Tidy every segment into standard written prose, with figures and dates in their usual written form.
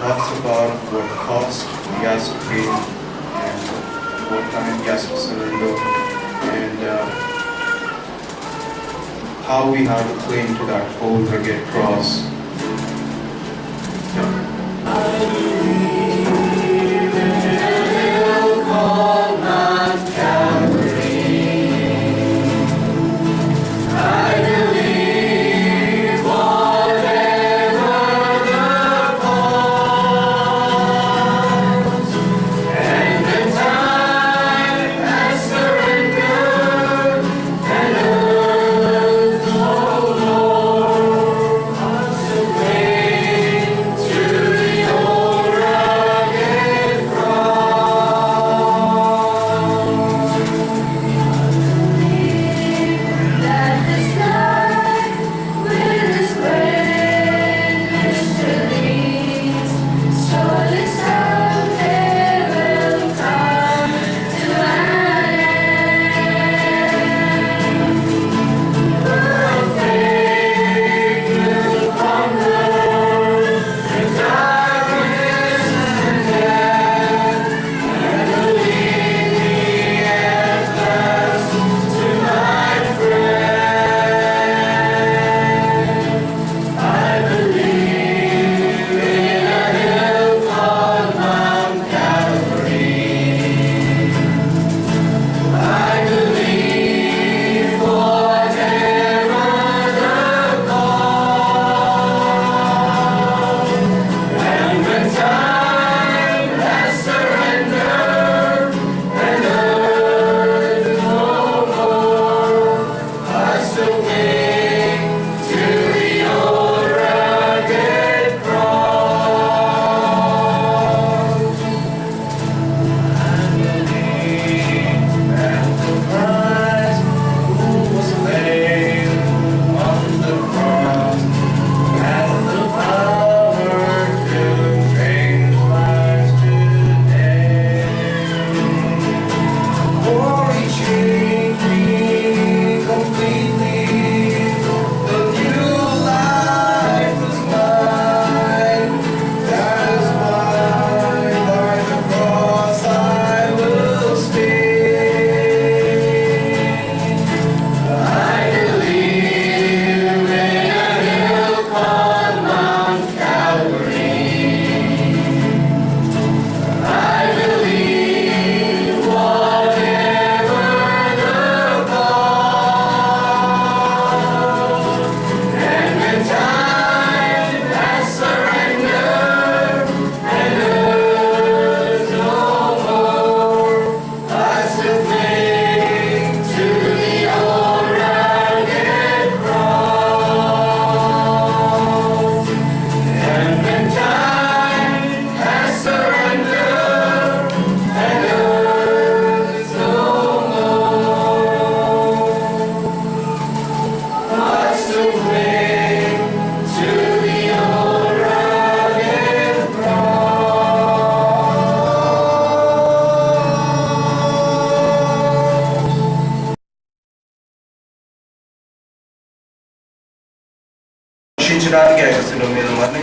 talks about what cost he has to pay and what time he has to surrender and how we have to cling to that old rugged cross.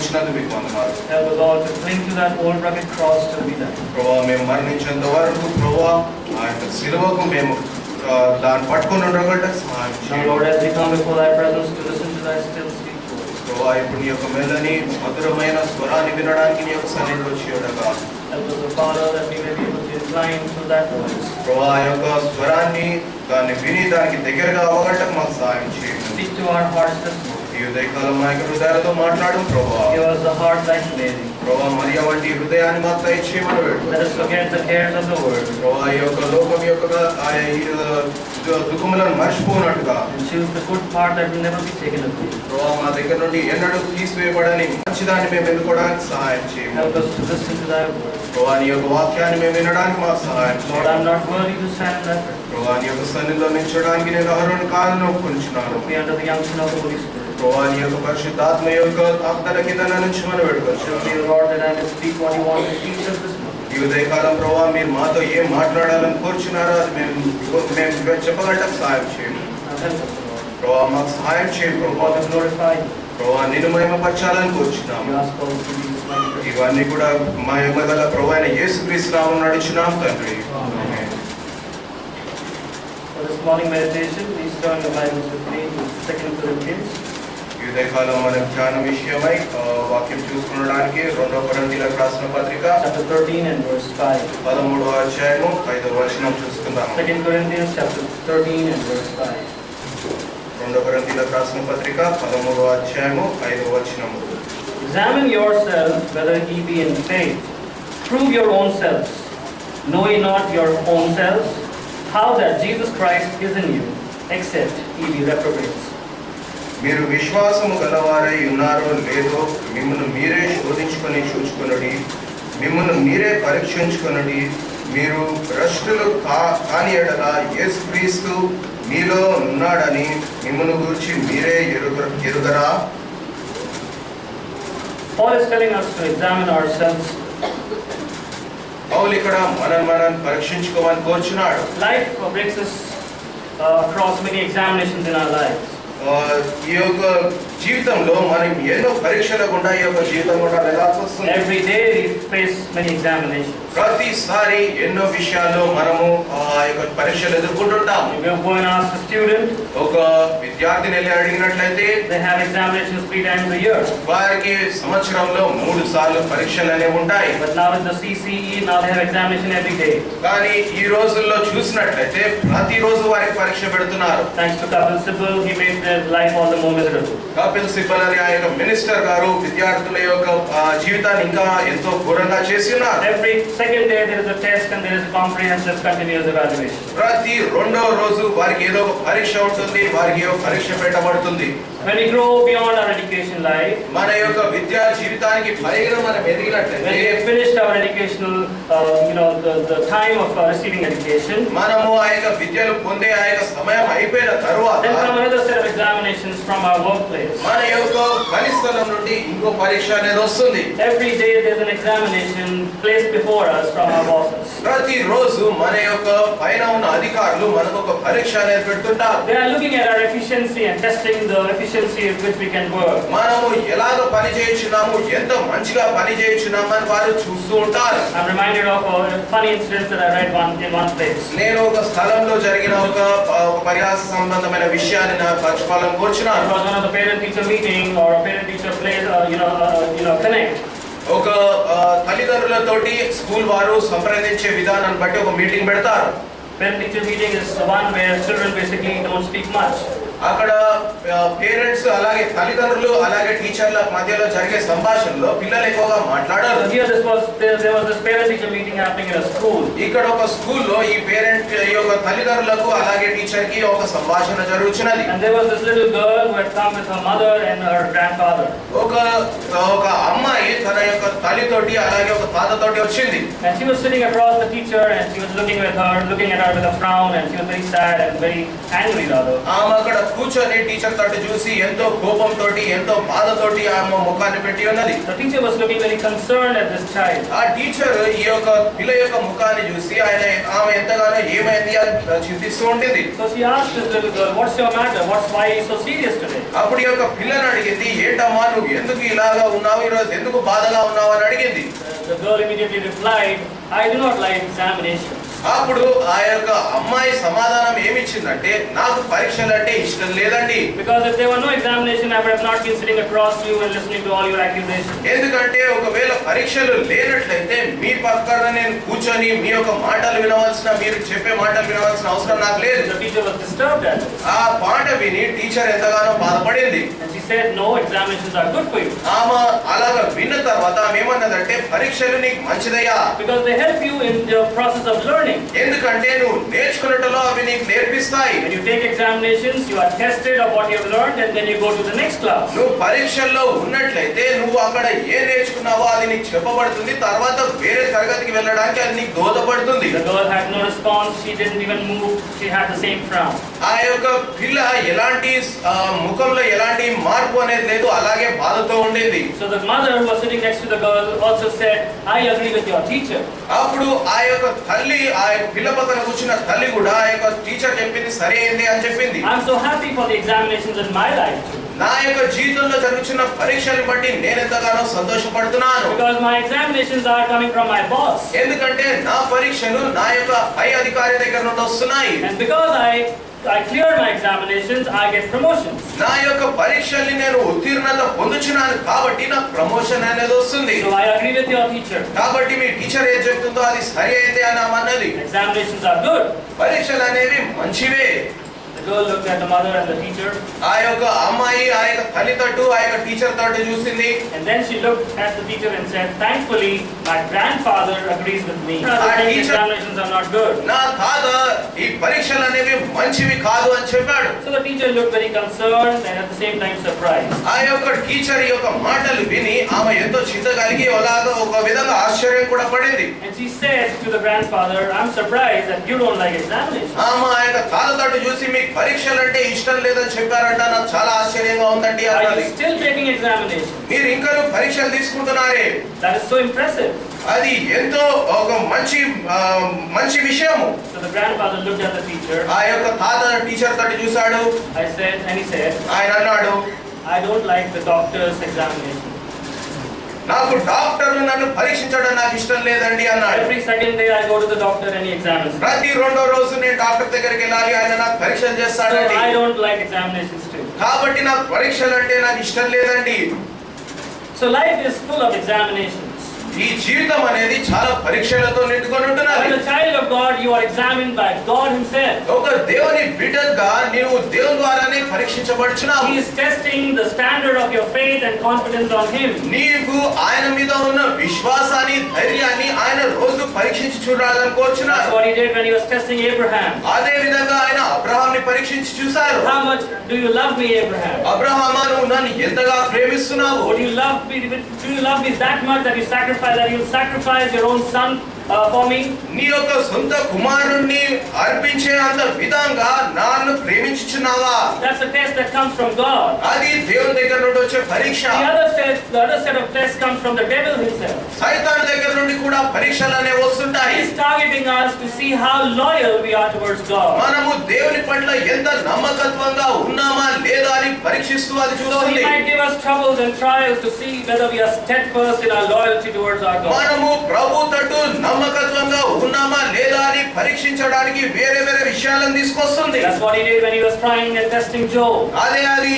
Help us all to cling to that old rugged cross till we die. మేము మరణించేంత వరకు ప్రభువా ఆ యొక్క శిలువకు మేము దాన్ని పట్టుకొని ఉండగలటకు సహాయం Now, చేయండి. Lord, as we come before thy presence to listen to thy still speak voice, ప్రభువా ఇప్పుడు నీ యొక్క మెల్లని మధురమైన స్వరాన్ని వినడానికి నీ యొక్క సన్నిధిలో వచ్చి ఉండగా help us, O Father, that we may be able to incline to that voice. ప్రభువా ఆ యొక్క స్వరాన్ని దాన్ని విని దానికి దగ్గరగా అవ్వగలటకు మాకు సహాయం చేయండి. Speak to our hearts this morning. ఈ ఉదయకాలం మా యొక్క హృదయాలతో మాట్లాడు ప్రభువా. Give us the heart like Mary. ప్రభువా మరియ వంటి హృదయాన్ని మాకు దయచేయమని వేడుకుంటున్నాము. Let us forget the cares of the world ప్రభువా ఈ యొక్క లోకం యొక్క దుఃఖములను మర్చిపోనట్టుగా and choose the good part that will never be taken away. ప్రభువా మా దగ్గర నుండి ఎన్నడూ తీసివేయబడని మంచిదాన్ని మేము ఎన్నుకోవడానికి సహాయం చేయండి. Help us to listen to thy word. ప్రభువా నీ యొక్క వాక్యాన్ని మేము వినడానికి మాకు సహాయం Lord, చేయండి. I'm not worthy to stand in thy presence. ప్రభువా నీ యొక్క సన్నిధిలో నిల్చోడానికి నేను అర్హుని కాదని ఒప్పుకొనుచున్నాను. Be under the unction of the Holy Spirit. ప్రభువా నీ యొక్క పరిశుద్ధాత్మ యొక్క తాకుదల కింద నుంచి మనం Show వేడుకొచ్చున్నాము. me, Lord, that I may speak what you want to teach us this morning. ఈ ఉదయకాలం ప్రభువా మీరు మాతో ఏం మాట్లాడాలని కోరుచున్నారో అది మేము చెప్పగలటం సహాయం చేయండి. Now help us, Lord. ప్రభువా మాకు సహాయం చేయండి. ప్రభువా God, to glorify you. ప్రభువా నిన్ను మహిమపరచాలని కోరుచున్నాము. We ask all these mighty name. ఇవన్నీ కూడా మా ఎమ్మగల ప్రభు అయిన యేసుక్రీస్తు నామమున నడుచున్నాం తండ్రి. ఆమేన్. For this morning meditation, please turn your Bibles with me to 2 Corinthians. ఈ ఉదయకాలం మన ధ్యాన విషయమై వాక్యం చూసుకునడానికి 2 కొరింథీయులకు రాసిన పత్రిక Chapter 13 and verse 5. 13వ అధ్యాయము 5వ వచనం చూసుకుందాం. 2 Corinthians chapter 13 and verse 5. 2 కొరింథీయులకు రాసిన పత్రిక 13వ అధ్యాయము 5వ వచనం. Examine yourselves whether ye be in faith. Prove your own selves. Know ye not your own selves, how that Jesus Christ is in you, except ye be reprobates. మీరు విశ్వాసము గలవారై ఉన్నారో లేదో మిమ్మల్ని మీరే శోధించుకొని చూచుకొనుడి, మిమ్మల్ని మీరే పరీక్షించుకొనుడి. మీరు భ్రష్టులు కాని ఎడల యేసుక్రీస్తు మీలో ఉన్నాడని మిమ్మల్ని గురించి మీరే ఎరుగరా? Paul is telling us to examine ourselves. పౌలు ఇక్కడ మనం పరీక్షించుకోమని కోరుచున్నాడు. Life brings us across many examinations in our lives. ఈ యొక్క జీవితంలో మనం ఎన్నో పరీక్షల గుండా ఈ యొక్క జీవితం గుండా వెళ్ళాల్సి వస్తుంది. Every day we face many examinations. ప్రతిసారి ఎన్నో విషయాల్లో మనము ఆ యొక్క పరీక్షలు ఎదుర్కొంటుంటాం. If you go and ask a student, ఒక విద్యార్థిని వెళ్ళి అడిగినట్లయితే they have examinations 3 times a year. వారికి సంవత్సరంలో 3 సార్లు పరీక్షలు అనేవి ఉంటాయి. But now with the CCE, now they have examination every day. కానీ ఈ రోజుల్లో చూసినట్లయితే ప్రతిరోజు వారికి పరీక్ష పెడుతున్నారు. Thanks to Kapil Sibal, he made their life all the more miserable. Kapil Sibal అనే ఆ యొక్క మినిస్టర్ గారు విద్యార్థుల యొక్క జీవితాన్ని ఇంకా ఎంతో ఘోరంగా చేసి ఉన్నారు. Every second day there is a test and there is a comprehensive continuous evaluation. ప్రతి రెండవ రోజు వారికి ఏదో ఒక పరీక్ష ఉంటుంది, వారికి ఏదో పరీక్ష పెట్టబడుతుంది. When we grow beyond our education life, మన యొక్క విద్యా జీవితానికి పైగా మనం when ఎదిగినట్లయితే we have finished our educational, the time of receiving education, మనము ఆ యొక్క విద్యను పొందే ఆ యొక్క సమయం అయిపోయిన తరువాత then come another set of examinations from our workplace. మన యొక్క పని స్థలం నుండి ఇంకో పరీక్ష అనేది వస్తుంది. Every day there is an examination placed before us from our bosses. ప్రతి రోజు మన యొక్క పైన ఉన్న అధికారులు మనకు ఒక పరీక్ష అనేది పెడుతుంటారు. They are looking at our efficiency and testing the efficiency with which we can work. మనము ఎలాగ పని చేయించున్నాము, ఎంత మంచిగా పని చేయించున్నాము అని వారు చూస్తూ ఉంటారు. I'm reminded of a funny incident that I read in one place. నేను ఒక స్థలంలో జరిగిన ఒక పరిహాస సంబంధమైన విషయాన్ని నా పంచుకోవాలని It కోరుచున్నాను. was one of the parent-teacher meeting or a parent-teacher plays, connect. ఒక తల్లిదండ్రులతోటి స్కూల్ వారు సంప్రదించే విధానాన్ని బట్టి ఒక మీటింగ్ పెడతారు. Parent-teacher meeting is the one where children basically don't speak much. అక్కడ పేరెంట్స్ అలాగే తల్లిదండ్రులు అలాగే టీచర్ల మధ్యలో జరిగే సంభాషణలో పిల్లలు ఎక్కువగా మాట్లాడారు. Here there was this parent-teacher meeting happening in a school. ఇక్కడ ఒక స్కూల్లో ఈ పేరెంట్ యొక్క తల్లిదండ్రులకు అలాగే టీచర్ కి ఒక సంభాషణ జరుగుతున్నది. And there was this little girl who had come with her mother and her grandfather. ఒక అమ్మాయి తన యొక్క తల్లితోటి అలాగే ఒక తాతతోటి వచ్చింది. And she was sitting across the teacher and she was looking at her with a frown, and she was very sad and very angry rather. ఆమె అక్కడ కూర్చొని టీచర్ తోటి చూసి ఎంతో కోపంతోటి ఎంతో బాధతోటి ఆమె ముఖాన్ని పెట్టి ఉన్నది. The teacher was looking very concerned at this child. ఆ టీచర్ ఈ యొక్క పిల్ల యొక్క ముఖాన్ని చూసి ఆమె ఎంతగానో ఏమైంది అని చింతిస్తూ ఉంటుంది. So she asked this little girl, "What's your matter? Why are you so serious today?" అప్పుడు ఈ యొక్క పిల్లని అడిగింది, ఏంటమ్మా నువ్వు ఎందుకు ఇలాగా ఉన్నావు, ఈరోజు ఎందుకు బాధగా ఉన్నావు అని అడిగింది. The girl immediately replied, "I do not like examinations." అప్పుడు ఆ యొక్క అమ్మాయి సమాధానం ఏమిచ్చిందంటే, నాకు పరీక్షలు అంటే ఇష్టం లేదండి. Because if there were no examination, I would have not been sitting across you and listening to all your accusations. ఎందుకంటే ఒకవేళ పరీక్షలు లేనట్లయితే మీ పక్కన నేను కూర్చొని మీ యొక్క మాటలు వినవలసిన, మీరు చెప్పే మాటలు వినవలసిన అవసరం నాకు లేదు. The teacher was disturbed at this. ఆ పాట విని టీచర్ ఎంతగానో బాధపడింది. And she said, "No, examinations are good for you." ఆమె అలాగా విన్న తర్వాత ఆమె ఏమన్నదంటే, పరీక్షలు నీకు మంచిదయ్యా, Because they help you in the process of learning. ఎందుకంటే నువ్వు నేర్చుకున్నట్లో అవి నీకు నేర్పిస్తాయి. When you take examinations, you are tested of what you have learned, and then you go to the next class. నువ్వు పరీక్షల్లో ఉన్నట్లయితే నువ్వు అక్కడ ఏ నేర్చుకున్నావో అది నీకు చెప్పబడుతుంది. తర్వాత వేరే తరగతికి వెళ్ళడానికి అది నీకు దోహదపడుతుంది. The girl had no response. She didn't even move. She had the same frown. ఆ యొక్క పిల్ల ఎలాంటి ముఖంలో ఎలాంటి మార్పు అనేది లేదు, అలాగే బాధతో ఉండింది. So the mother who was sitting next to the girl also said, "I agree with your teacher." అప్పుడు ఆ యొక్క తల్లి, ఆ యొక్క పిల్ల పక్కన కూర్చున్న తల్లి కూడా ఆ యొక్క టీచర్ చెప్పింది సరైంది అని చెప్పింది. I'm so happy for the examinations in my life too. నా యొక్క జీవితంలో జరుగుతున్న పరీక్షలు బట్టి నేను ఎంతగానో సంతోషపడుతున్నాను. Because my examinations are coming from my boss. ఎందుకంటే నా పరీక్షలు నా యొక్క పై అధికారి దగ్గర నుండి వస్తున్నాయి. And because I clear my examinations, I get promotions. నా యొక్క పరీక్షల్ని నేను ఉత్తీర్ణత పొందుచున్నాను కాబట్టి నాకు ప్రమోషన్ అనేది వస్తుంది. So I agree with your teacher. కాబట్టి మీ టీచర్ ఏం చెప్తుందో అది సరి అయితే అని అన్నది. Examinations are good. పరీక్షలు అనేవి మంచివే. The girl looked at the mother and the teacher. ఆ యొక్క అమ్మాయి ఆ యొక్క తల్లి తట్టు ఆ యొక్క టీచర్ తట్టు చూసింది. And then she looked at the teacher and said, "Thankfully, my grandfather agrees with me. Examinations are not good." నా తాత ఈ పరీక్షలు అనేవి మంచివి కాదు అని చెప్పాడు. So the teacher looked very concerned and at the same time surprised. ఆ యొక్క టీచర్ యొక్క మాటలు విని ఆమె ఎంతో చింత కలిగి అలాగా ఒక విధంగా ఆశ్చర్యం కూడా పడింది. And she said to the grandfather, "I'm surprised that you don't like examinations." ఆమె ఆ యొక్క తాత తట్టు చూసి మీకు పరీక్షలు అంటే ఇష్టం లేదని చెప్పారంట, నాకు చాలా ఆశ్చర్యంగా ఉందండి Are అన్నది. you still taking examinations? మీరు ఇంకా పరీక్షలు తీసుకుంటున్నారే, That is so impressive. అది ఎంతో ఒక మంచి విషయము. So the grandfather looked at the teacher. ఆ యొక్క తాత టీచర్ తట్టు చూశాడు. He said, ఆయన అన్నాడు, "I don't like the doctor's examination. నాకు డాక్టర్లు నన్ను పరీక్షించడం నాకు ఇష్టం లేదండి అన్నాడు. Every second day I go to the doctor and he examines me. ప్రతి రెండో రోజు నేను డాక్టర్ దగ్గరికి వెళ్ళాలి, ఆయన నాకు పరీక్షలు So చేస్తాడండి. I don't like examinations too." కాబట్టి నాకు పరీక్షలు అంటే నాకు ఇష్టం లేదండి. So life is full of examinations. ఈ జీవితం అనేది చాలా పరీక్షలతో నిండుకొని As ఉంటున్నది. a child of God, you are examined by God Himself. ఒక దేవుని బిడ్డగా నీవు దేవుని ద్వారానే పరీక్షించబడుచున్నావు. He is testing the standard of your faith and confidence on Him. నీకు ఆయన మీద ఉన్న విశ్వాసాన్ని ధైర్యాన్ని ఆయన రోజు పరీక్షించి చూడాలని కోరుచున్నారు. That's what He did when He was testing Abraham. అదే విధంగా ఆయన అబ్రహాంని పరీక్షించి చూశారు. How much do you love me, Abraham? అబ్రహామా, నువ్వు నన్ను ఎంతగా ప్రేమిస్తున్నావు? Do you love me that much that you'll sacrifice your own son for me? నీ యొక్క సొంత కుమారుణ్ణి అర్పించే అంత విధంగా నన్ను ప్రేమించుచున్నావా? That's a test that comes from God. అది దేవుని దగ్గర నుండి వచ్చే పరీక్ష. The other set of tests comes from the devil himself. సైతాను దగ్గర నుండి కూడా పరీక్షలు అనేవి వస్తుంటాయి. He's targeting us to see how loyal we are towards God. మనము దేవుని పట్ల ఎంత నమ్మకత్వంగా ఉన్నామా లేదా అని పరీక్షిస్తూ అది So He చూస్తుంది. might give us troubles and trials to see whether we are steadfast in our loyalty towards our God. మనము ప్రభు తట్టు నమ్మకత్వంగా ఉన్నామా లేదా అని పరీక్షించడానికి వేరే వేరే విషయాలను తీసుకొస్తుంది. That's what He did when He was trying and testing Job. అది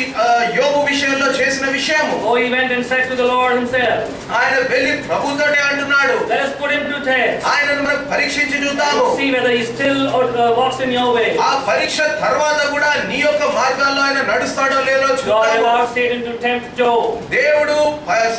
యోబు విషయంలో చేసిన విషయము. Oh, He went and said to the Lord Himself, ఆయన వెళ్ళి ప్రభుతోటే అంటున్నాడు, "Let us put him to test. ఆయనను మనం పరీక్షించి చూద్దాము. See whether he still walks in your way." ఆ పరీక్ష తర్వాత కూడా నీ యొక్క మార్గాల్లో ఆయన నడుస్తాడో లేదో God చూద్దాము. allowed Satan to tempt Job. దేవుడు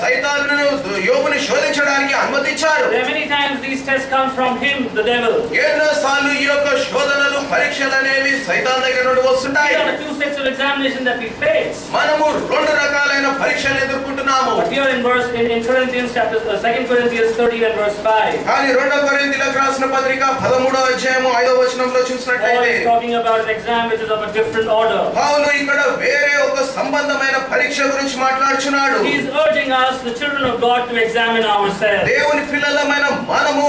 సైతానును యోబుని శోధించడానికి అనుమతించారు. There are many times these tests come from him, the devil. ఎన్నోసార్లు ఈ యొక్క శోధనలు పరీక్షలు అనేవి సైతాన్ దగ్గర నుండి వస్తుంటాయి. These are the two sets of examination that we face. మనము రెండు రకాలైన పరీక్షలు ఎదుర్కొంటున్నాము. But here in Corinthians chapter 2 Corinthians 13 and verse 5. కానీ 2 కొరింథీయులకు రాసిన పత్రిక 13వ అధ్యాయము 5వ వచనంలో Paul చూసినట్లయితే is talking about an exam which is of a different order. పౌలు ఇక్కడ వేరే ఒక సంబంధమైన పరీక్ష గురించి మాట్లాడుచున్నాడు. He is urging us, the children of God, to examine ourselves. దేవుని పిల్లలమైన మనము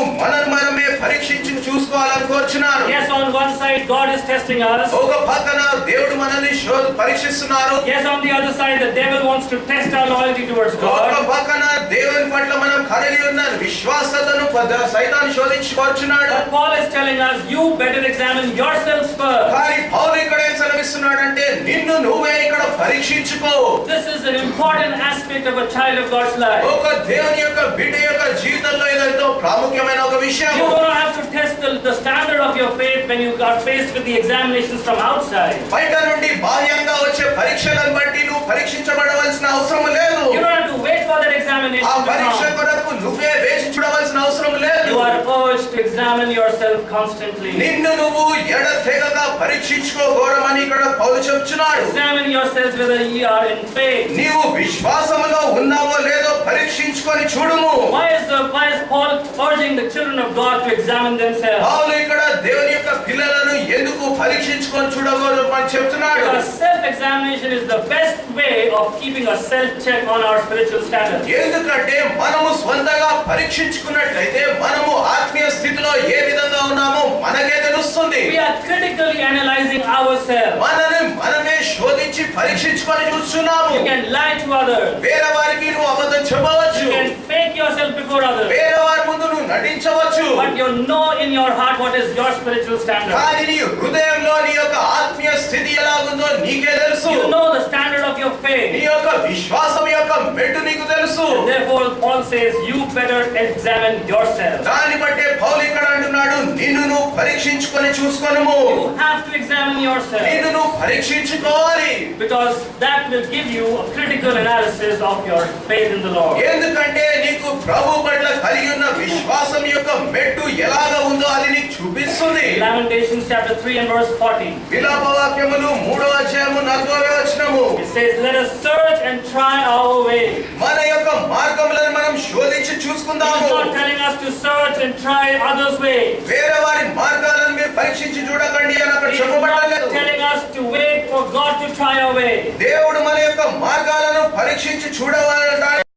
మనమే పరీక్షించి చూసుకోవాలని కోరుచున్నారు. Yes, on one side God is testing us. ఒక పక్కన దేవుడు మనల్ని పరీక్షిస్తున్నారు. Yes, on the other side the devil wants to test our loyalty towards ఒక God. పక్కన దేవుని పట్ల మనం కలిగి ఉన్న విశ్వాసతను సైతాను శోధించి కోరుచున్నాడు. But Paul is telling us, you better examine yourselves first. కానీ పౌలు ఇక్కడ ఏం సెలవిస్తున్నాడంటే నిన్ను నువ్వే ఇక్కడ పరీక్షించుకో. This is an important aspect of a child of God's life. ఒక దేవుని యొక్క బిడ్డ యొక్క జీవితంలో ఇదంతో ప్రాముఖ్యమైన ఒక విషయం. You don't have to test the standard of your faith when you are faced with the examinations from outside. బయట నుండి బాహ్యంగా వచ్చే పరీక్షలను బట్టి నువ్వు పరీక్షించబడవలసిన అవసరం లేదు. You don't have to wait for that examination ఆ to పరీక్ష come. కొరకు నువ్వే వేచి చూడవలసిన అవసరం లేదు. You are urged to examine yourself constantly. నిన్ను నువ్వు ఎడతెగక పరీక్షించుకోగోరమని ఇక్కడ పౌలు చెప్తున్నాడు. Examine yourselves whether ye are in faith. నీవు విశ్వాసములో ఉన్నావో లేదో పరీక్షించుకొని చూడుము. Why is Paul urging the children of God to examine themselves? పౌలు ఇక్కడ దేవుని యొక్క పిల్లలను ఎందుకు పరీక్షించుకొని చూడగోరమని చెప్తున్నాడు. Because self-examination is the best way of keeping a self-check on our spiritual standard. ఎందుకంటే మనము స్వంతగా పరీక్షించుకున్నట్లయితే మనము ఆత్మీయ స్థితిలో ఏ విధంగా ఉన్నామో మనకే తెలుస్తుంది. We are critically analyzing ourselves. మనమే శోధించి పరీక్షించుకొని చూస్తున్నాము. You can lie to others. వేరే వారికి నువ్వు అబద్ధం చెప్పవచ్చు. You can fake yourself before others. వేరే వారి ముందు నువ్వు నటించవచ్చు. But you know in your heart what is your spiritual standard. కానీ నీ హృదయంలో నీ యొక్క ఆత్మీయ స్థితి ఎలాగుందో నీకే తెలుసు. You know the standard of your నీ faith. యొక్క విశ్వాసం యొక్క మెట్టు నీకు తెలుసు. Therefore, Paul says, you better examine yourself. దాన్ని బట్టే పౌలు ఇక్కడ అంటున్నాడు, నిన్ను నువ్వు పరీక్షించుకొని చూసుకొనుము. You have to examine yourself. నిన్ను నువ్వు పరీక్షించుకోవాలి. Because that will give you a critical analysis of your faith in the Lord. ఎందుకంటే నీకు ప్రభు పట్ల కలిగి ఉన్న విశ్వాసం యొక్క మెట్టు ఎలాగ ఉందో అది నీకు చూపిస్తుంది. Lamentations chapter 3 and verse 40. విలాప వాక్యములు 3వ అధ్యాయము 40వ వచనము. It says, let us search and try our way. మన యొక్క మార్గములను మనం శోధించి He is చూసుకుందాము. not telling us to search and try others' way. వేరే వారి మార్గాలను మీరు పరీక్షించి చూడకండి అని అక్కడ He is not చెప్పబడలేదు. telling us to wait for God to try our way. దేవుడు మన యొక్క మార్గాలను పరీక్షించి చూడవాలని